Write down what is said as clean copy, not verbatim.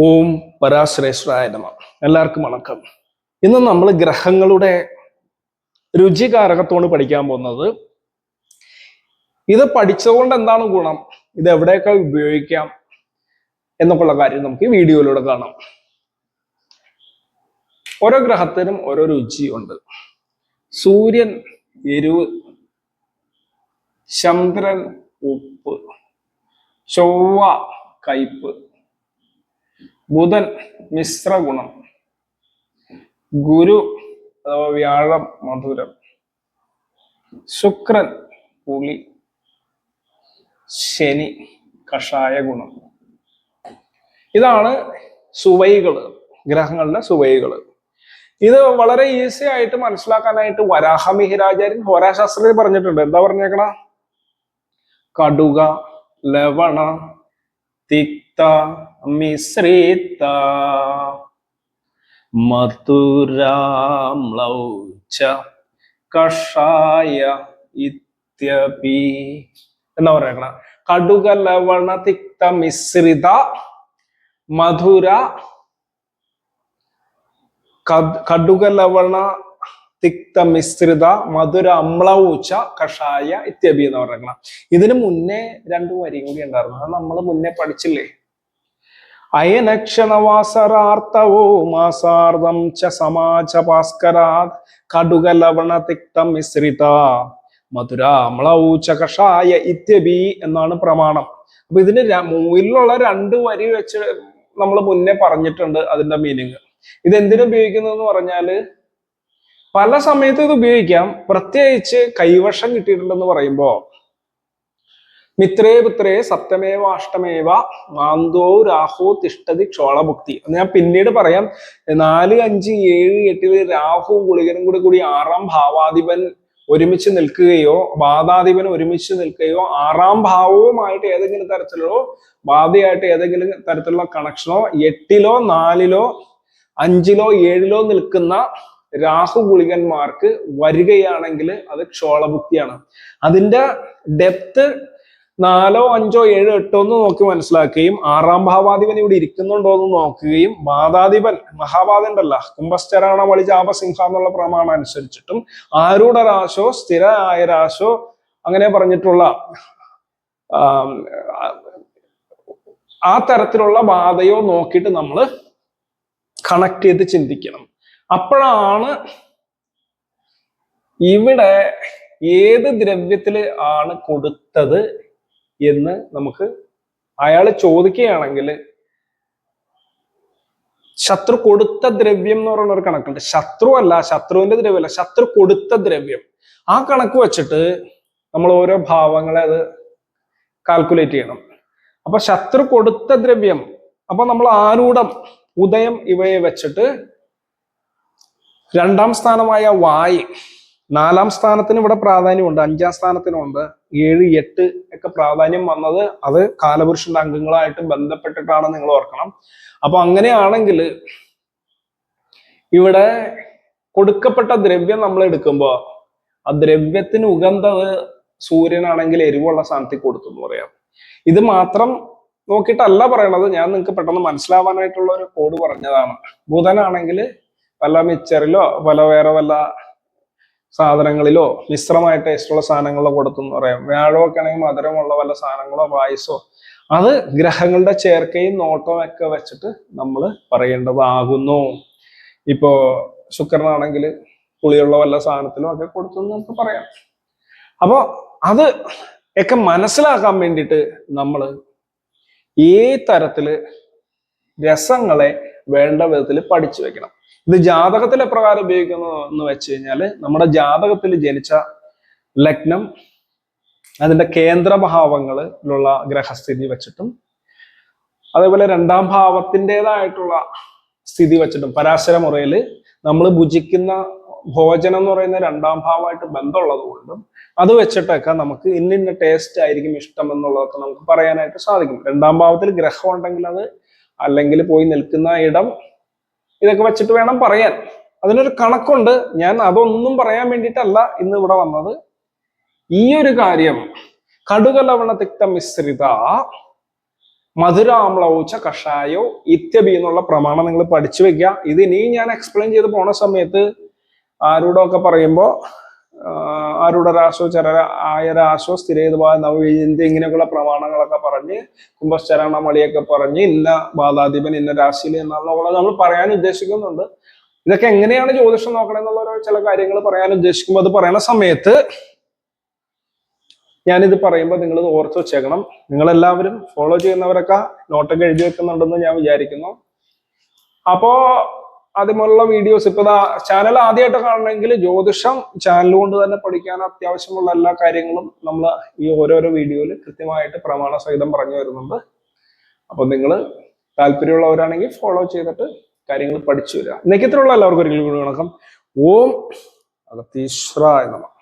ഓം പരാശ്രേഷ്ഠായ നമഃ. എല്ലാവർക്കും വണക്കം. ഇന്ന് നമ്മൾ ഗ്രഹങ്ങളുടെ രുചികാരകത്തോട് പഠിക്കാൻ പോകുന്നത്. ഇത് പഠിച്ചതുകൊണ്ട് എന്താണ് ഗുണം, ഇത് എവിടെയൊക്കെ ഉപയോഗിക്കാം എന്നൊക്കെയുള്ള കാര്യം നമുക്ക് ഈ വീഡിയോയിലൂടെ കാണാം. ഓരോ ഗ്രഹത്തിനും ഓരോ രുചിയുണ്ട്. സൂര്യൻ എരിവ്, ചന്ദ്രൻ ഉപ്പ്, ചൊവ്വ കയ്പ്, ബുധൻ മിശ്ര ഗുണം, ഗുരു അഥവാ വ്യാഴം മധുരം, ശുക്രൻ പുളി, ശനി കഷായ ഗുണം. ഇതാണ് സുവൈകള്, ഗ്രഹങ്ങളുടെ സുവൈകള്. ഇത് വളരെ ഈസി ആയിട്ട് മനസ്സിലാക്കാനായിട്ട് വരാഹമിഹിരാചാര്യൻ ഹോരാശാസ്ത്രത്തിൽ പറഞ്ഞിട്ടുണ്ട്. എന്താ പറഞ്ഞേക്കണ? കടുക, ലവണ, തിക്ത, മിശ്രിത, മധുരാമ്ലൗച കഷായ ഇത്യപി എന്താ പറയണ? കടുക, ലവണ, തിക്ത, മിശ്രിത, മധുര, കടുക, ലവണ, തിക്ത, മിശ്രിത, മധുര, അമ്ലൗച കഷായ ഇത്യപി എന്ന് പറയണ. ഇതിന് മുന്നേ രണ്ടു വരിയും കൂടി ഉണ്ടായിരുന്നു. അത് നമ്മൾ മുന്നേ പഠിച്ചില്ലേ? അയനക്ഷണവാസരാർത്തവോ മാസാർദ്ധം ച സമാച ഭാസ്കരാത് കടുക, ലവണ, തിക്ത, മിശ്രിത, മധുര, അമ്ലൗച കഷായ ഇത്യപി എന്നാണ് പ്രമാണം. അപ്പൊ ഇതിന് മൂന്നിലുള്ള രണ്ടു വരി വെച്ച് നമ്മൾ മുന്നേ പറഞ്ഞിട്ടുണ്ട് അതിന്റെ മീനിങ്. ഇത് എന്തിനു ഉപയോഗിക്കുന്നു എന്ന് പറഞ്ഞാല് പല സമയത്തും ഇത് ഉപയോഗിക്കാം. പ്രത്യേകിച്ച് കൈവശം കിട്ടിയിട്ടുണ്ടെന്ന് പറയുമ്പോ മിത്രേ പുത്രേ സപ്തമേവ അഷ്ടമേവ മാന്തോ രാഹു തിഷ്ടതി ക്ഷോളഭുക്തി എന്ന് ഞാൻ പിന്നീട് പറയാം. 4, 5, 7, 8 രാഹുവും ഗുളികനും കൂടി 6ാം ഭാവാധിപൻ ഒരുമിച്ച് നിൽക്കുകയോ ബാധാധിപൻ ഒരുമിച്ച് നിൽക്കുകയോ 6ാം ഭാവവുമായിട്ട് ഏതെങ്കിലും തരത്തിലോ ബാധയായിട്ട് ഏതെങ്കിലും തരത്തിലുള്ള കണക്ഷനോ 8ലോ 4ലോ 5ലോ 7ലോ നിൽക്കുന്ന രാഹു ഗുളികന്മാർക്ക് വരികയാണെങ്കിൽ അത് ക്ഷോളഭുക്തിയാണ്. അതിന്റെ ഡെപ്ത് 4, 5, 7, 8 എന്ന് നോക്കി മനസ്സിലാക്കുകയും 6ാം ഭാവാധിപൻ ഇവിടെ ഇരിക്കുന്നുണ്ടോ എന്ന് നോക്കുകയും ബാധാധിപൻ മഹാബാധ ഉണ്ടല്ല, കുംഭസ്ഥരാണ വളി ചാപസിംഹ എന്നുള്ള പ്രമാണം അനുസരിച്ചിട്ടും ആരൂഢ രാശോ സ്ഥിരമായ രാശോ അങ്ങനെ പറഞ്ഞിട്ടുള്ള ആ തരത്തിലുള്ള ബാധയോ നോക്കിയിട്ട് നമ്മൾ കണക്ട് ചെയ്ത് ചിന്തിക്കണം. അപ്പോഴാണ് ഇവിടെ ഏത് ദ്രവ്യത്തില് ആണ് കൊടുത്തത് എന്ന് നമുക്ക് അയാൾ ചോദിക്കുകയാണെങ്കിൽ ശത്രു കൊടുത്ത ദ്രവ്യം എന്ന് പറയുന്ന ഒരു കണക്കുണ്ട്. ശത്രു അല്ല, ശത്രുവിന്റെ ദ്രവ്യമല്ല, ശത്രു കൊടുത്ത ദ്രവ്യം. ആ കണക്ക് വെച്ചിട്ട് നമ്മൾ ഓരോ ഭാവങ്ങളെ അത് കാൽക്കുലേറ്റ് ചെയ്യണം. അപ്പൊ ശത്രു കൊടുത്ത ദ്രവ്യം, അപ്പൊ നമ്മൾ ആരൂഢം ഉദയം ഇവയെ വെച്ചിട്ട് 2ാം സ്ഥാനമായ വായ്, 4ാം സ്ഥാനത്തിന് ഇവിടെ പ്രാധാന്യമുണ്ട്, 5ാം സ്ഥാനത്തിനുണ്ട്, 7, 8 ഒക്കെ പ്രാധാന്യം വന്നത് അത് കാലപുരുഷന്റെ അംഗങ്ങളായിട്ട് ബന്ധപ്പെട്ടിട്ടാണ് നിങ്ങൾ ഓർക്കണം. അപ്പൊ അങ്ങനെയാണെങ്കിൽ ഇവിടെ കൊടുക്കപ്പെട്ട ദ്രവ്യം നമ്മൾ എടുക്കുമ്പോ ആ ദ്രവ്യത്തിന് ഉഗന്ധത് സൂര്യനാണെങ്കിൽ എരിവുള്ള സ്ഥാനത്തേക്ക് കൊടുത്തു എന്ന് പറയാം. ഇത് മാത്രം നോക്കിയിട്ടല്ല പറയണത്, ഞാൻ നിങ്ങൾക്ക് പെട്ടെന്ന് മനസ്സിലാവാനായിട്ടുള്ള ഒരു കോഡ് പറഞ്ഞതാണ്. ബുധനാണെങ്കിൽ പല മിച്ചറിലോ വേറെ വല്ല സാധനങ്ങളിലോ മിശ്രമായ ടേസ്റ്റുള്ള സാധനങ്ങളോ കൊടുത്തു എന്ന് പറയാം. വ്യാഴമൊക്കെ ആണെങ്കിൽ മധുരമുള്ള വല്ല സാധനങ്ങളോ പായസോ, അത് ഗ്രഹങ്ങളുടെ ചേർക്കയും നോട്ടവും ഒക്കെ വെച്ചിട്ട് നമ്മൾ പറയേണ്ടതാകുന്നു. ഇപ്പോ ശുക്രനാണെങ്കിൽ പുളിയുള്ള വല്ല സാധനത്തിലും ഒക്കെ കൊടുത്തു എന്ന് നമുക്ക് പറയാം. അപ്പോ അത് ഒക്കെ മനസ്സിലാക്കാൻ വേണ്ടിയിട്ട് നമ്മൾ ഈ തരത്തില് രസങ്ങളെ വേണ്ട വിധത്തിൽ പഠിച്ചു വെക്കണം. ഇത് ജാതകത്തിൽ എപ്രകാരം ഉപയോഗിക്കുന്നു എന്ന് വെച്ച് കഴിഞ്ഞാൽ നമ്മുടെ ജാതകത്തിൽ ജനിച്ച ലഗ്നം, അതിന്റെ കേന്ദ്രഭാവങ്ങളിലുള്ള ഗ്രഹസ്ഥിതി വെച്ചിട്ടും അതേപോലെ 2ാം ഭാവത്തിൻ്റെതായിട്ടുള്ള സ്ഥിതി വെച്ചിട്ടും പരാശര മുറയിൽ നമ്മൾ ഭുജിക്കുന്ന ഭോജനം എന്ന് പറയുന്ന 2ാം ഭാവമായിട്ട് ബന്ധമുള്ളത് കൊണ്ടും അത് വെച്ചിട്ടൊക്കെ നമുക്ക് ഇന്ന ടേസ്റ്റ് ആയിരിക്കും ഇഷ്ടം എന്നുള്ളതൊക്കെ നമുക്ക് പറയാനായിട്ട് സാധിക്കും. 2ാം ഭാവത്തിൽ ഗ്രഹം ഉണ്ടെങ്കിൽ അത്, അല്ലെങ്കിൽ പോയി നിൽക്കുന്ന ഇടം, ഇതൊക്കെ വെച്ചിട്ട് വേണം പറയാൻ. അതിനൊരു കണക്കുണ്ട്. ഞാൻ അതൊന്നും പറയാൻ വേണ്ടിയിട്ടല്ല ഇന്ന് ഇവിടെ വന്നത്. ഈ ഒരു കാര്യം കടുക, ലവണ, തിക്ത, മിശ്രിത, മധുരാമ്ലൗച്ച കഷായോ ഇത്യബി എന്നുള്ള പ്രമാണം നിങ്ങൾ പഠിച്ചു വെക്കുക. ഇത് ഇനിയും ഞാൻ എക്സ്പ്ലെയിൻ ചെയ്ത് പോണ സമയത്ത് ആരൂടൊക്കെ പറയുമ്പോൾ ആരൂഢരാശോ ചര ആയരാശോ സ്ഥിരേതുവാ നവവിജയന്തി ഇങ്ങനെയൊക്കെയുള്ള പ്രമാണങ്ങളൊക്കെ പറഞ്ഞ് കുംഭശ്ചരണ മളിയൊക്കെ പറഞ്ഞ് ഇന്ന ബാധാധിപൻ ഇന്ന രാശിയിൽ എന്നുള്ളത് നമ്മൾ പറയാൻ ഉദ്ദേശിക്കുന്നുണ്ട്. ഇതൊക്കെ എങ്ങനെയാണ് ജ്യോതിഷം നോക്കണമെന്നുള്ള ചില കാര്യങ്ങൾ പറയാൻ ഉദ്ദേശിക്കുമ്പോൾ അത് പറയുന്ന സമയത്ത് ഞാനിത് പറയുമ്പോൾ നിങ്ങൾ ഇത് ഓർത്ത് വെച്ചേക്കണം. നിങ്ങളെല്ലാവരും ഫോളോ ചെയ്യുന്നവരൊക്കെ നോട്ടൊക്കെ എഴുതി വെക്കുന്നുണ്ടെന്ന് ഞാൻ വിചാരിക്കുന്നു. അപ്പോ അതുപോലുള്ള വീഡിയോസ് ഇപ്പൊ ചാനൽ ആദ്യമായിട്ട് കാണണമെങ്കിൽ ജ്യോതിഷം ചാനൽ കൊണ്ട് തന്നെ പഠിക്കാൻ അത്യാവശ്യമുള്ള എല്ലാ കാര്യങ്ങളും നമ്മൾ ഈ ഓരോരോ വീഡിയോയിൽ കൃത്യമായിട്ട് പ്രമാണ സഹിതം പറഞ്ഞു വരുന്നുണ്ട്. അപ്പൊ നിങ്ങൾ താല്പര്യമുള്ളവരാണെങ്കിൽ ഫോളോ ചെയ്തിട്ട് കാര്യങ്ങൾ പഠിച്ചു വരിക. ഇന്നേക്കത്തിലുള്ള എല്ലാവർക്കും ഒരിക്കലും കൂടി വണക്കം. ഓം അഗതീശ്വരായ നമഃ.